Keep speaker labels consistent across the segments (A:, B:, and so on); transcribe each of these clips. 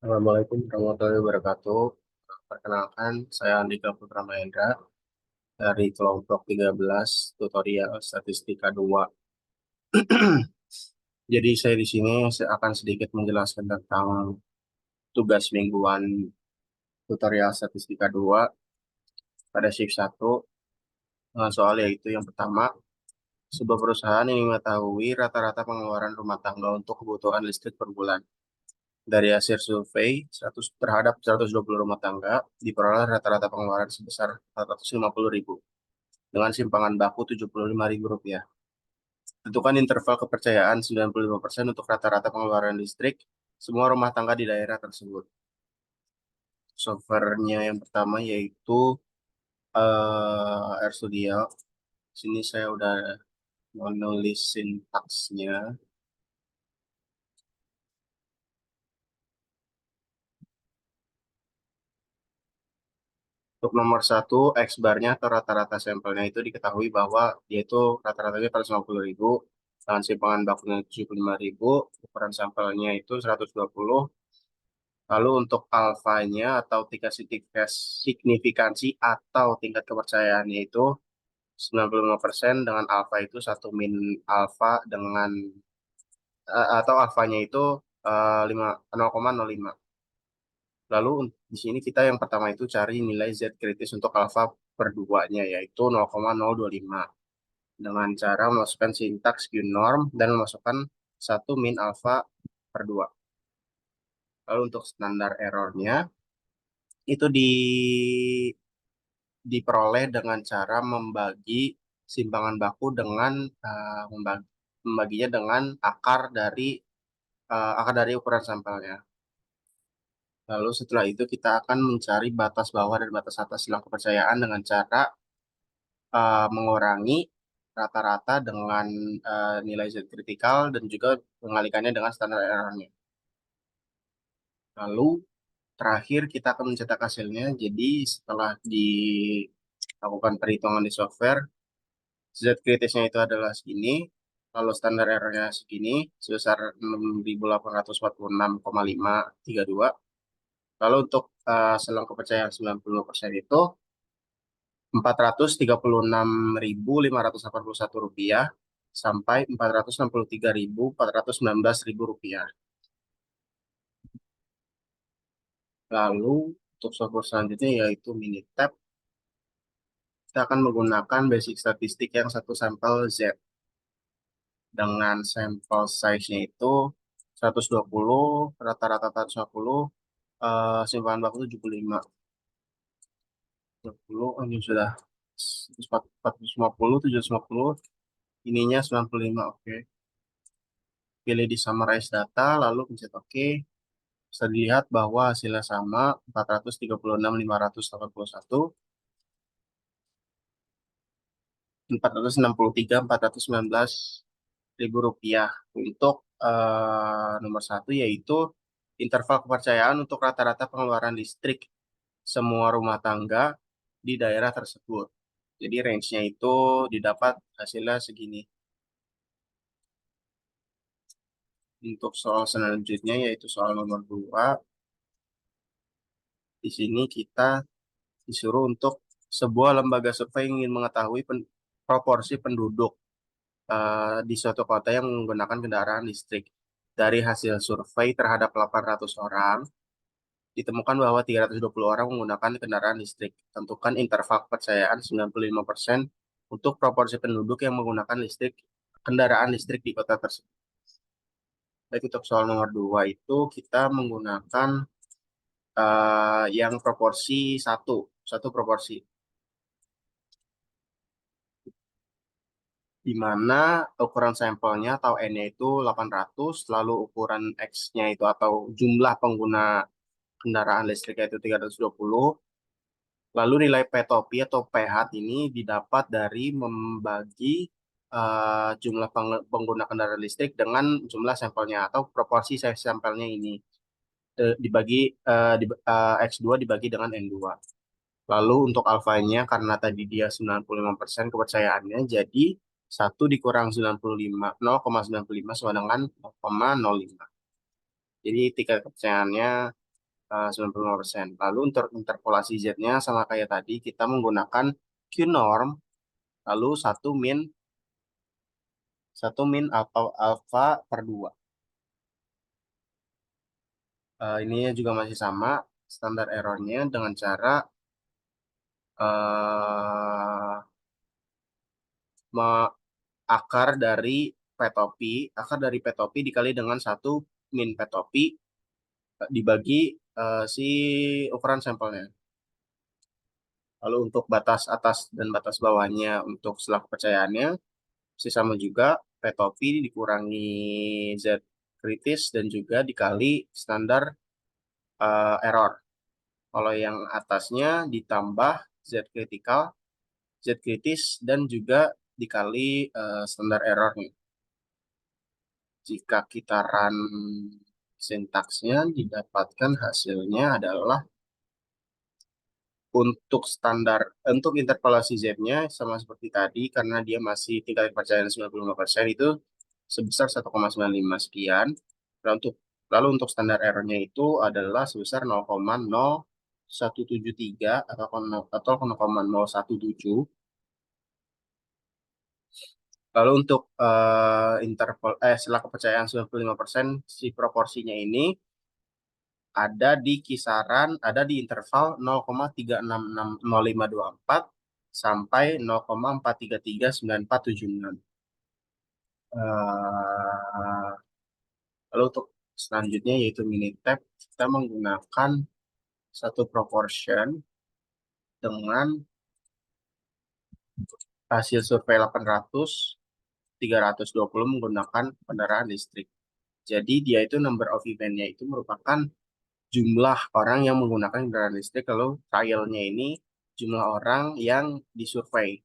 A: Assalamualaikum warahmatullahi wabarakatuh. Perkenalkan, saya Andika Putra Mahendra dari kelompok 13 tutorial statistika 2. Jadi saya di sini saya akan sedikit menjelaskan tentang tugas mingguan tutorial statistika 2 pada shift 1 dengan soal yaitu yang pertama, sebuah perusahaan yang mengetahui rata-rata pengeluaran rumah tangga untuk kebutuhan listrik per bulan. Dari hasil survei 100 terhadap 120 rumah tangga, diperoleh rata-rata pengeluaran sebesar 450.000 dengan simpangan baku Rp75.000. Tentukan interval kepercayaan 95% untuk rata-rata pengeluaran listrik semua rumah tangga di daerah tersebut. Softwarenya yang pertama yaitu RStudio. Sini saya udah menulis sintaksnya. Untuk nomor satu, X barnya atau rata-rata sampelnya itu diketahui bahwa dia itu rata-ratanya 150.000, dengan simpangan bakunya 75.000, ukuran sampelnya itu 120. Lalu untuk alfanya atau tingkat signifikansi atau tingkat kepercayaannya itu 95% dengan alfa itu satu min alfa dengan atau alfanya itu 0,05. Lalu di sini kita yang pertama itu cari nilai Z kritis untuk alfa per 2-nya yaitu 0,025 dengan cara memasukkan sintaks QNorm dan memasukkan satu min alfa per 2. Lalu untuk standar errornya itu diperoleh dengan cara membagi simpangan baku dengan membaginya dengan akar dari ukuran sampelnya. Lalu setelah itu kita akan mencari batas bawah dan batas atas silang kepercayaan dengan cara mengurangi rata-rata dengan nilai Z kritikal dan juga mengalikannya dengan standar errornya. Lalu terakhir kita akan mencetak hasilnya. Jadi setelah dilakukan perhitungan di software, Z kritisnya itu adalah segini, lalu standar errornya segini, sebesar 6.846,532. Lalu untuk selang kepercayaan 90% itu Rp436.581 sampai Rp463.419. Lalu untuk software selanjutnya yaitu Minitab, kita akan menggunakan basic statistik yang satu sampel Z dengan sampel size-nya itu 120, rata-rata 150, simpangan baku 75. 20, ini sudah 450, 750, ininya 95, oke. Pilih di summarize data, lalu pencet OK. Bisa dilihat bahwa hasilnya sama, 436.581, 463, Rp419.000 untuk nomor satu, yaitu interval kepercayaan untuk rata-rata pengeluaran listrik semua rumah tangga di daerah tersebut. Jadi range-nya itu didapat hasilnya segini. Untuk soal selanjutnya yaitu soal nomor 2. Di sini kita disuruh untuk sebuah lembaga survei yang ingin mengetahui proporsi penduduk di suatu kota yang menggunakan kendaraan listrik. Dari hasil survei terhadap 800 orang, ditemukan bahwa 320 orang menggunakan kendaraan listrik. Tentukan interval kepercayaan 95% untuk proporsi penduduk yang menggunakan kendaraan listrik di kota tersebut. Baik, untuk soal nomor 2 itu kita menggunakan yang proporsi satu proporsi, di mana ukuran sampelnya atau N-nya itu 800, lalu ukuran X-nya itu atau jumlah pengguna kendaraan listriknya itu 320, lalu nilai P-topi atau pH ini didapat dari membagi jumlah pengguna kendaraan listrik dengan jumlah sampelnya atau proporsi sampelnya ini dibagi X2 dibagi dengan N2. Lalu untuk alfanya karena tadi dia 95% kepercayaannya, jadi 1 dikurang 95, 0,95 sama dengan 0,05. Jadi tingkat kepercayaannya 95%. Lalu untuk interpolasi Z-nya sama kayak tadi, kita menggunakan Q-norm, lalu satu min alfa per 2. Ini juga masih sama, standar errornya dengan cara uh, akar dari akar dari petopi dikali dengan satu min petopi dibagi si ukuran sampelnya. Lalu untuk batas atas dan batas bawahnya untuk selang kepercayaannya masih sama juga, petopi dikurangi Z kritis dan juga dikali standar error. Kalau yang atasnya ditambah Z kritikal, Z kritis dan juga dikali standar errornya. Jika kita run sintaksnya, didapatkan hasilnya adalah untuk interpolasi Z-nya sama seperti tadi, karena dia masih tingkat kepercayaan 95% itu sebesar 1,95 sekian. Lalu untuk standar error-nya itu adalah sebesar 0,0173 atau 0,017. Lalu untuk setelah kepercayaan 95%, si proporsinya ini ada di interval 0,3660524 sampai 0,4339476. Lalu untuk selanjutnya yaitu Minitab, kita menggunakan satu proportion dengan hasil survei 800, 320 menggunakan kendaraan listrik. Jadi dia itu number of event-nya itu merupakan jumlah orang yang menggunakan kendaraan listrik, kalau trialnya ini jumlah orang yang disurvei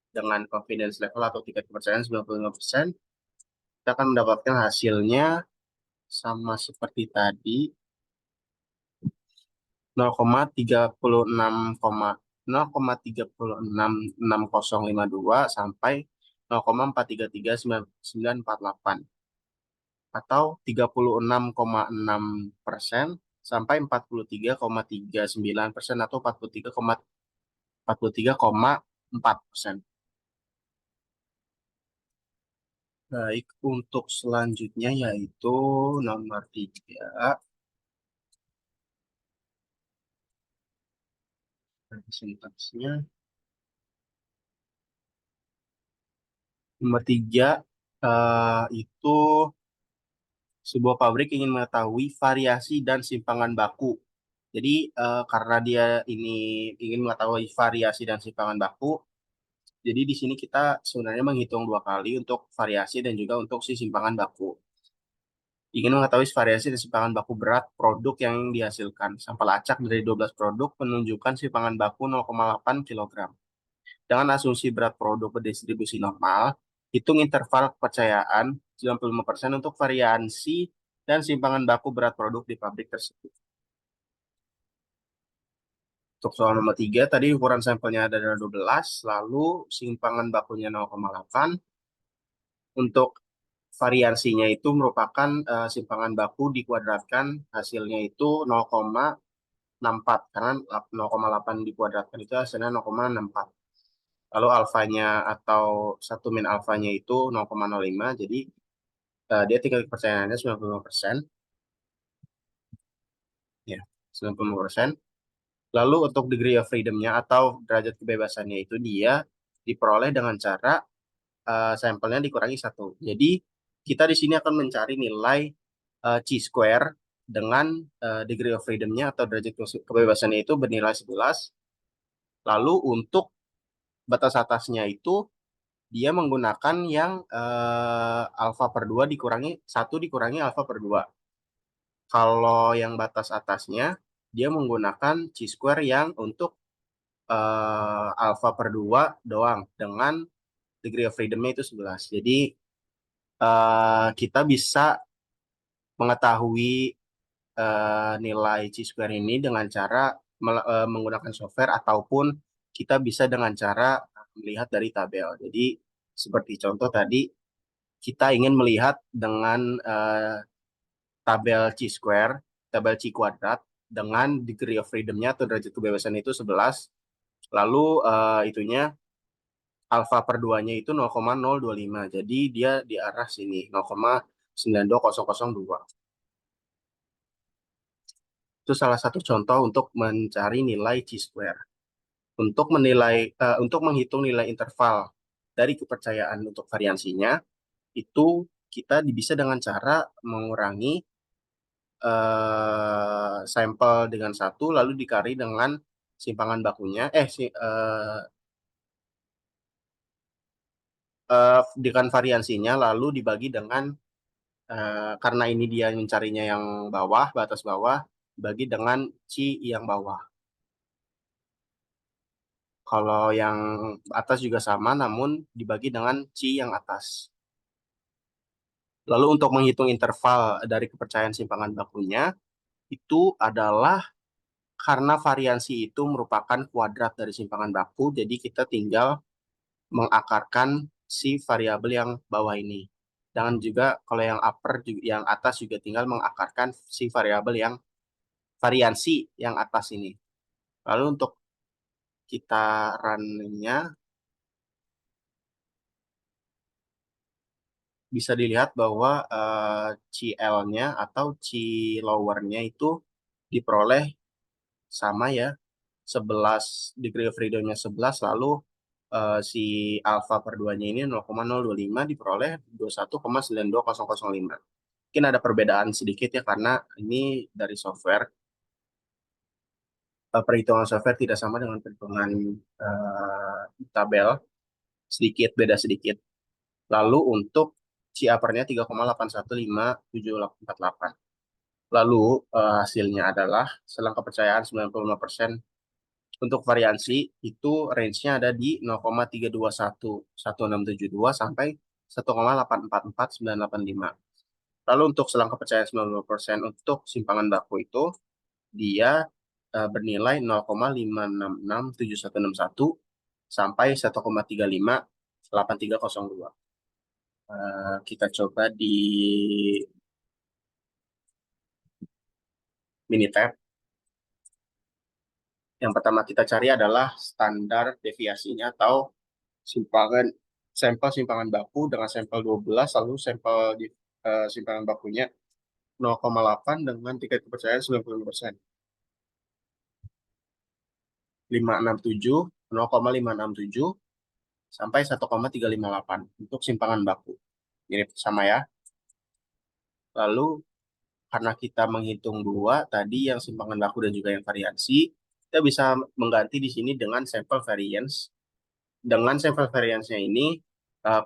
A: dengan confidence level atau tingkat kepercayaan 95%. Kita akan mendapatkan hasilnya sama seperti tadi, 0,36052 sampai 0,4339948, atau 36,6% sampai 43,39% atau 43,4%. Baik, untuk selanjutnya yaitu nomor 3. Sintaksnya. Nomor 3 itu sebuah pabrik ingin mengetahui variasi dan simpangan baku. Jadi karena dia ini ingin mengetahui variasi dan simpangan baku, jadi di sini kita sebenarnya menghitung 2 kali untuk variasi dan juga untuk si simpangan baku. Ingin mengetahui variasi dan simpangan baku berat produk yang dihasilkan. Sampel acak dari 12 produk menunjukkan simpangan baku 0,8 kg. Dengan asumsi berat produk berdistribusi normal, hitung interval kepercayaan 95% untuk variasi dan simpangan baku berat produk di pabrik tersebut. Untuk soal nomor 3, tadi ukuran sampelnya ada 12, lalu simpangan bakunya 0,8. Untuk variansinya itu merupakan simpangan baku dikuadratkan, hasilnya itu 0,64, karena 0,8 dikuadratkan itu hasilnya 0,64. Lalu alfanya atau 1 min alfanya itu 0,05, jadi dia tingkat kepercayaannya 95%. Ya, 95%. Lalu untuk degree of freedom-nya atau derajat kebebasannya itu dia diperoleh dengan cara sampelnya dikurangi 1. Jadi kita di sini akan mencari nilai chi-square dengan degree of freedom-nya atau derajat kebebasannya itu bernilai 11. Lalu untuk batas atasnya itu dia menggunakan yang alfa per 2 dikurangi 1 dikurangi alfa per 2. Kalau yang batas atasnya dia menggunakan chi-square yang untuk alfa per 2 doang dengan degree of freedom-nya itu 11. Jadi kita bisa mengetahui nilai chi-square ini dengan cara menggunakan software, ataupun kita bisa dengan cara melihat dari tabel. Jadi seperti contoh tadi, kita ingin melihat dengan tabel chi-square, tabel chi kuadrat, dengan degree of freedom-nya atau derajat kebebasan itu 11. Lalu itunya alfa per 2-nya itu 0,025. Jadi dia di arah sini 0,92002. Itu salah satu contoh untuk mencari nilai chi-square. Untuk menghitung nilai interval dari kepercayaan untuk variansinya, itu kita bisa dengan cara mengurangi sampel dengan satu, lalu dikali dengan simpangan bakunya, dengan variansinya, lalu dibagi dengan, karena ini dia mencarinya yang bawah, batas bawah, dibagi dengan chi yang bawah. Kalau yang atas juga sama, namun dibagi dengan chi yang atas. Lalu untuk menghitung interval dari kepercayaan simpangan bakunya, itu adalah karena variansi itu merupakan kuadrat dari simpangan baku, jadi kita tinggal mengakarkan si variabel yang bawah ini. Dan juga kalau yang upper, yang atas juga tinggal mengakarkan si variabel yang variansi yang atas ini. Lalu untuk kita run-nya, bisa dilihat bahwa CL-nya atau C lower-nya itu diperoleh sama ya, 11, degree of freedom-nya 11, lalu si alfa per 2-nya ini 0,025 diperoleh 21,92005. Mungkin ada perbedaan sedikit ya, karena ini dari software, perhitungan software tidak sama dengan perhitungan tabel, sedikit beda sedikit. Lalu untuk C upper-nya 3,815748. Lalu hasilnya adalah selang kepercayaan 95%. Untuk variansi itu range-nya ada di 0,3211672 sampai 1,844985. Lalu untuk selang kepercayaan 95% untuk simpangan baku itu dia bernilai 0,5667161 sampai 1,358302. Kita coba di Minitab. Yang pertama kita cari adalah standar deviasinya atau sampel simpangan baku dengan sampel 12, lalu simpangan bakunya 0,8 dengan tingkat kepercayaan 95%. 567, 0,567 sampai 1,358 untuk simpangan baku. Mirip sama ya. Lalu karena kita menghitung dua tadi, yang simpangan baku dan juga yang variansi, kita bisa mengganti di sini dengan sampel variance. Dengan sampel variance-nya ini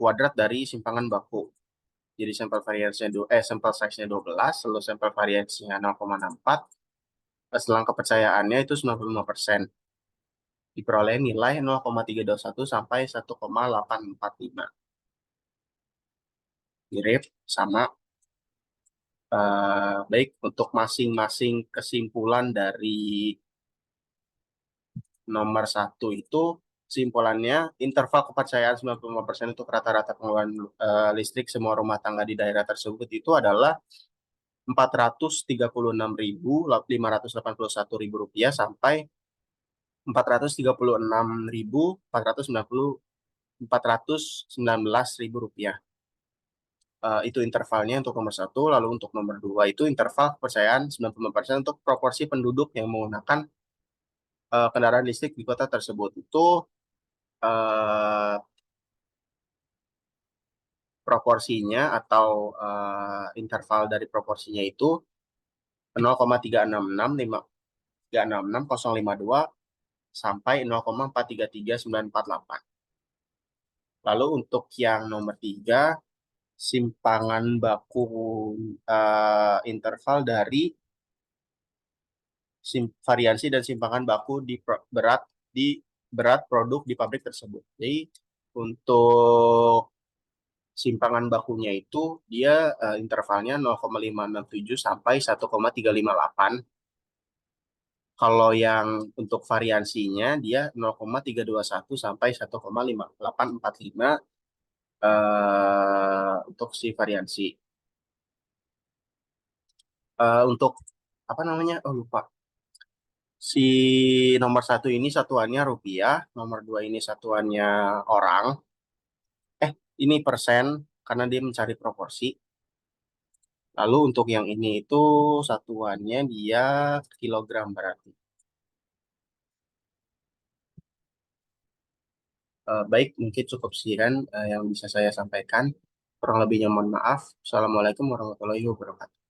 A: kuadrat dari simpangan baku. Jadi sampel variance-nya sampel size-nya 12, lalu sampel variance-nya 0,64, selang kepercayaannya itu 95%. Diperoleh nilai 0,321 sampai 1,845. Mirip sama. Baik, untuk masing-masing kesimpulan dari nomor 1 itu, kesimpulannya interval kepercayaan 95% untuk rata-rata pengeluaran listrik semua rumah tangga di daerah tersebut itu adalah Rp436.581 sampai Rp436.419 itu intervalnya untuk nomor 1. Lalu untuk nomor 2 itu interval kepercayaan 95% untuk proporsi penduduk yang menggunakan kendaraan listrik di kota tersebut. Itu proporsinya atau interval dari proporsinya itu 0,366052 sampai 0,433948. Lalu untuk yang nomor 3, simpangan baku interval dari variansi dan simpangan baku di berat produk di pabrik tersebut. Jadi untuk simpangan bakunya itu dia intervalnya 0,567 sampai 1,358. Kalau yang untuk variansinya dia 0,321 sampai 1,5845 untuk si variansi. Untuk apa namanya? Oh lupa. Si nomor satu ini satuannya rupiah, nomor dua ini satuannya orang. Ini persen karena dia mencari proporsi. Lalu untuk yang ini itu satuannya dia kilogram berarti. Baik, mungkin cukup sekian yang bisa saya sampaikan. Kurang lebihnya mohon maaf. Assalamualaikum warahmatullahi wabarakatuh.